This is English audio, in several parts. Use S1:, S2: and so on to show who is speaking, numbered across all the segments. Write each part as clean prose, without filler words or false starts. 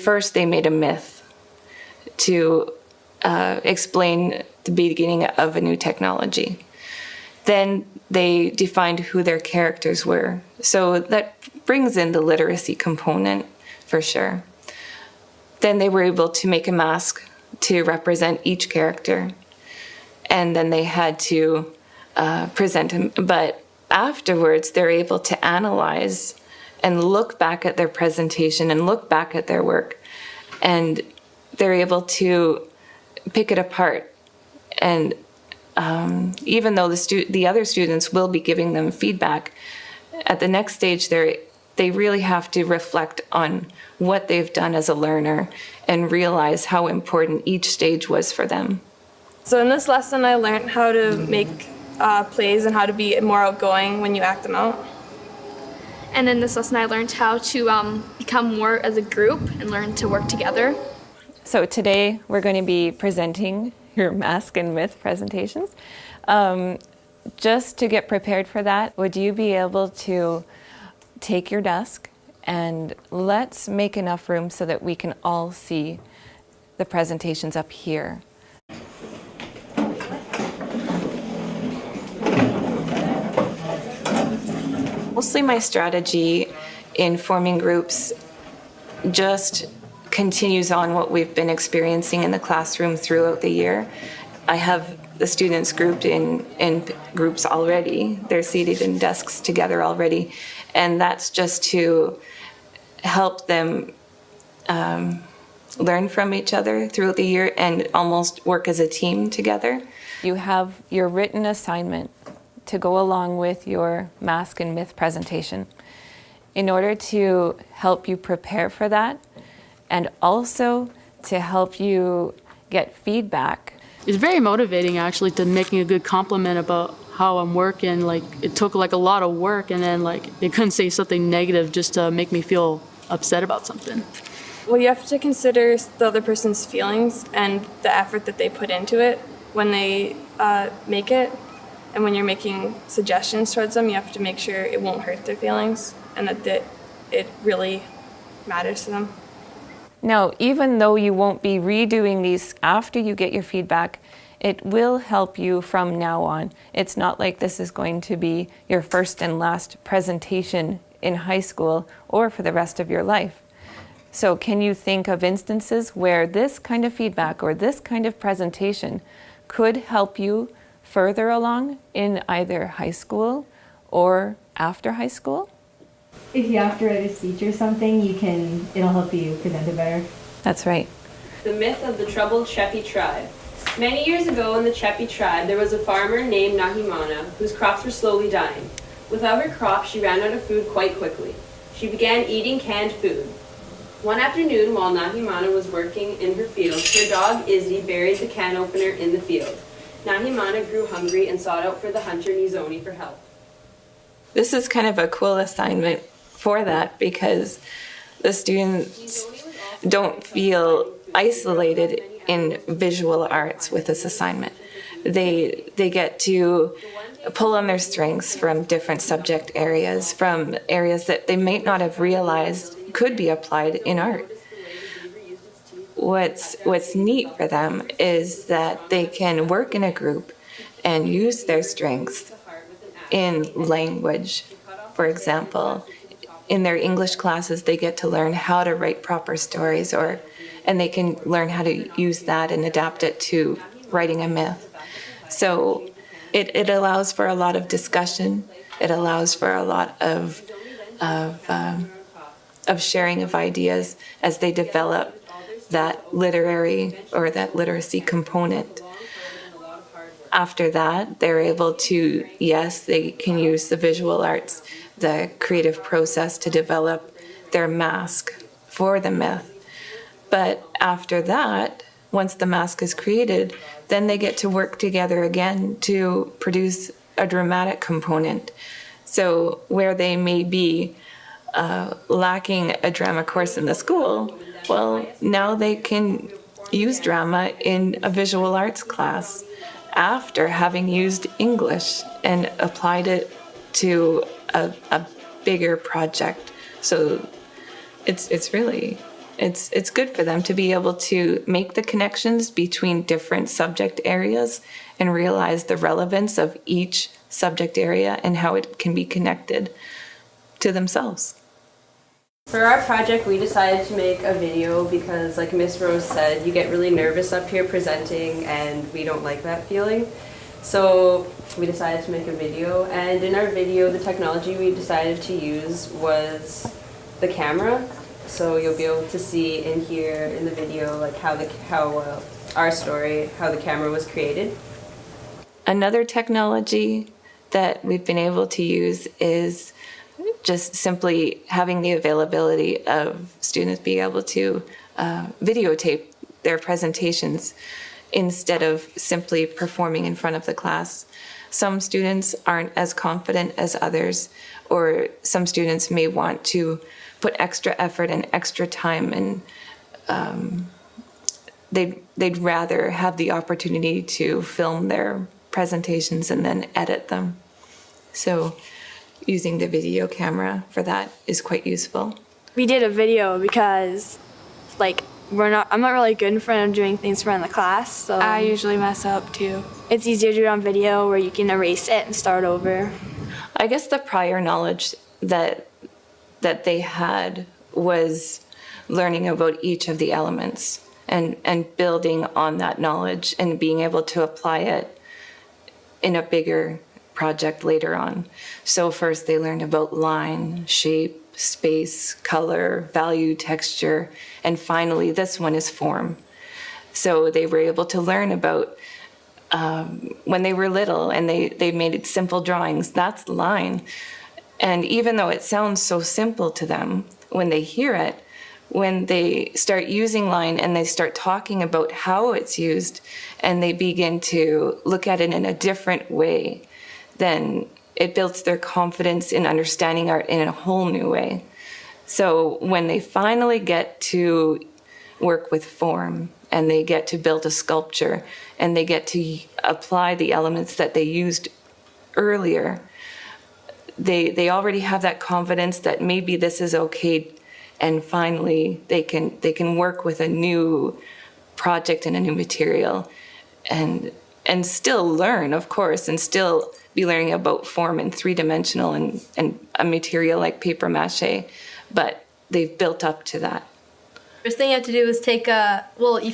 S1: first they made a myth to explain the beginning of a new technology. Then they defined who their characters were. So that brings in the literacy component for sure. Then they were able to make a mask to represent each character. And then they had to present him. But afterwards, they're able to analyze and look back at their presentation and look back at their work. And they're able to pick it apart. And even though the other students will be giving them feedback, at the next stage, they really have to reflect on what they've done as a learner and realize how important each stage was for them.
S2: So in this lesson, I learned how to make plays and how to be more outgoing when you act them out.
S3: And in this lesson, I learned how to become more as a group and learn to work together.
S4: So today, we're going to be presenting your mask and myth presentations. Just to get prepared for that, would you be able to take your desk and let's make enough room so that we can all see the presentations up here.
S1: Mostly my strategy in forming groups just continues on what we've been experiencing in the classroom throughout the year. I have the students grouped in groups already. They're seated in desks together already. And that's just to help them learn from each other throughout the year and almost work as a team together.
S4: You have your written assignment to go along with your mask and myth presentation. In order to help you prepare for that and also to help you get feedback.
S5: It's very motivating actually to making a good compliment about how I'm working. Like it took like a lot of work and then like they couldn't say something negative just to make me feel upset about something.
S2: Well, you have to consider the other person's feelings and the effort that they put into it when they make it. And when you're making suggestions towards them, you have to make sure it won't hurt their feelings and that it really matters to them.
S4: Now, even though you won't be redoing these after you get your feedback, it will help you from now on. It's not like this is going to be your first and last presentation in high school or for the rest of your life. So can you think of instances where this kind of feedback or this kind of presentation could help you further along in either high school or after high school?
S6: If you have to write a speech or something, it'll help you present it better.
S4: That's right.
S7: The myth of the troubled Chepi tribe. Many years ago in the Chepi tribe, there was a farmer named Nahimana whose crops were slowly dying. Without her crops, she ran out of food quite quickly. She began eating canned food. One afternoon, while Nahimana was working in her field, her dog Izzy buried the can opener in the field. Nahimana grew hungry and sought out for the hunter Nizoni for help.
S1: This is kind of a cool assignment for that because the students don't feel isolated in visual arts with this assignment. They get to pull on their strengths from different subject areas, from areas that they might not have realized could be applied in art. What's neat for them is that they can work in a group and use their strengths in language. For example, in their English classes, they get to learn how to write proper stories, and they can learn how to use that and adapt it to writing a myth. So it allows for a lot of discussion. It allows for a lot of sharing of ideas as they develop that literary or that literacy component. After that, they're able to, yes, they can use the visual arts, the creative process to develop their mask for the myth. But after that, once the mask is created, then they get to work together again to produce a dramatic component. So where they may be lacking a drama course in the school, well, now they can use drama in a visual arts class after having used English and applied it to a bigger project. So it's really It's good for them to be able to make the connections between different subject areas and realize the relevance of each subject area and how it can be connected to themselves.
S7: For our project, we decided to make a video because, like Miss Rose said, you get really nervous up here presenting, and we don't like that feeling. So we decided to make a video, and in our video, the technology we decided to use was the camera. So you'll be able to see and hear in the video like how our story, how the camera was created.
S1: Another technology that we've been able to use is just simply having the availability of students being able to videotape their presentations instead of simply performing in front of the class. Some students aren't as confident as others, or some students may want to put extra effort and extra time, and they'd rather have the opportunity to film their presentations and then edit them. So using the video camera for that is quite useful.
S2: We did a video because, like, I'm not really good in front of doing things in front of the class, so
S8: I usually mess up too.
S2: it's easier to do it on video where you can erase it and start over.
S1: I guess the prior knowledge that they had was learning about each of the elements and building on that knowledge and being able to apply it in a bigger project later on. So first they learned about line, shape, space, color, value, texture, and finally this one is form. So they were able to learn about when they were little and they made simple drawings, that's line. And even though it sounds so simple to them when they hear it, when they start using line and they start talking about how it's used and they begin to look at it in a different way, then it builds their confidence in understanding art in a whole new way. So when they finally get to work with form and they get to build a sculpture and they get to apply the elements that they used earlier, they already have that confidence that maybe this is okay, and finally they can work with a new project and a new material and still learn, of course, and still be learning about form in three-dimensional and a material like paper mache, but they've built up to that.
S9: First thing you have to do is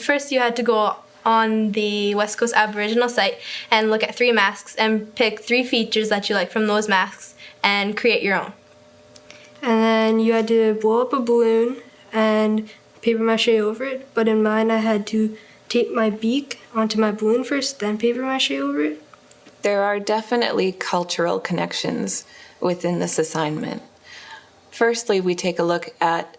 S9: first you had to go on the West Coast Aboriginal site and look at 3 masks and pick 3 features that you like from those masks and create your own.
S8: And then you had to blow up a balloon and paper mache over it. But in mine, I had to tape my beak onto my balloon first, then paper mache over it.
S1: There are definitely cultural connections within this assignment. Firstly, we take a look at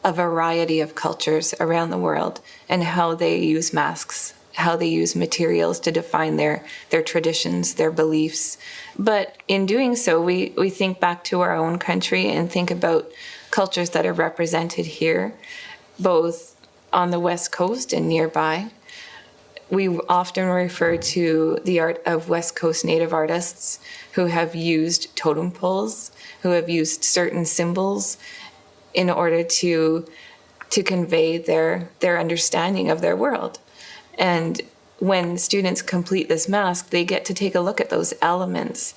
S1: a variety of cultures around the world and how they use masks, how they use materials to define their traditions, their beliefs. But in doing so, we think back to our own country and think about cultures that are represented here, both on the West Coast and nearby. We often refer to the art of West Coast Native artists who have used totem poles, who have used certain symbols in order to convey their understanding of their world. And when students complete this mask, they get to take a look at those elements,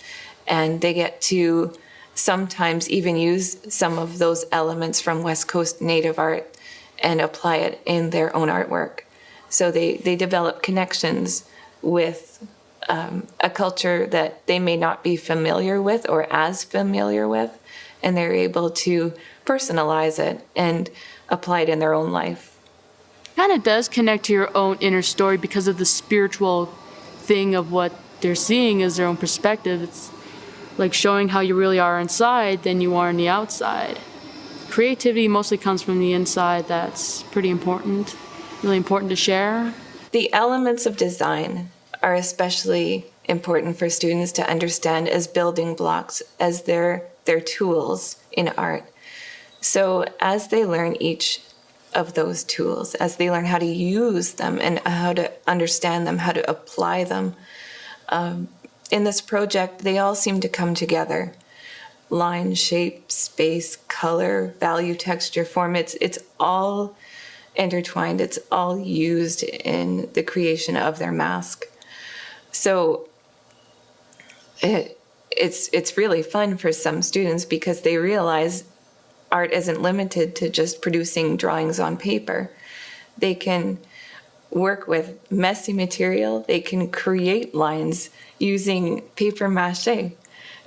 S1: and they get to sometimes even use some of those elements from West Coast Native art and apply it in their own artwork. So they develop connections with a culture that they may not be familiar with or as familiar with, and they're able to personalize it and apply it in their own life.
S5: Kind of does connect to your own inner story because of the spiritual thing of what they're seeing as their own perspective. It's like showing how you really are inside than you are on the outside. Creativity mostly comes from the inside. That's pretty important, really important to share.
S1: The elements of design are especially important for students to understand as building blocks, as their tools in art. So as they learn each of those tools, as they learn how to use them and how to understand them, how to apply them, in this project, they all seem to come together. line, shape, space, color, value, texture, form. It's all intertwined. It's all used in the creation of their mask. So it's really fun for some students because they realize art isn't limited to just producing drawings on paper. They can work with messy material. They can create lines using paper mache.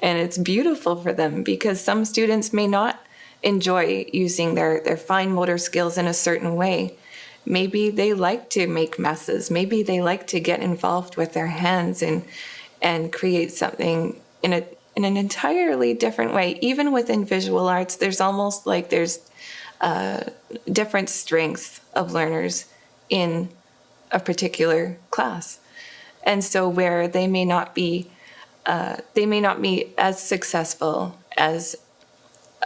S1: And it's beautiful for them because some students may not enjoy using their fine motor skills in a certain way. Maybe they like to make messes. Maybe they like to get involved with their hands and create something in an entirely different way. Even within visual arts, there's almost like there's different strengths of learners in a particular class. And so where they may not be as successful as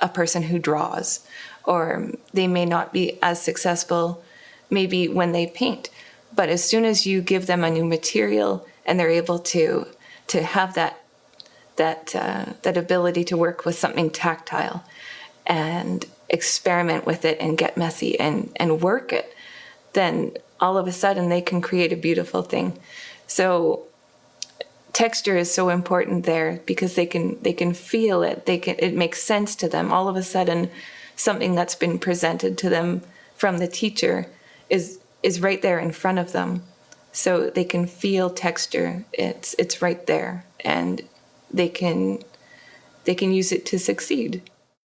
S1: a person who draws, or they may not be as successful maybe when they paint. But as soon as you give them a new material and they're able to have that ability to work with something tactile and experiment with it and get messy and work it, then all of a sudden they can create a beautiful thing. So texture is so important there because they can feel it. It makes sense to them. All of a sudden, something that's been presented to them from the teacher is right there in front of them. So they can feel texture. It's right there, and they can use it to succeed.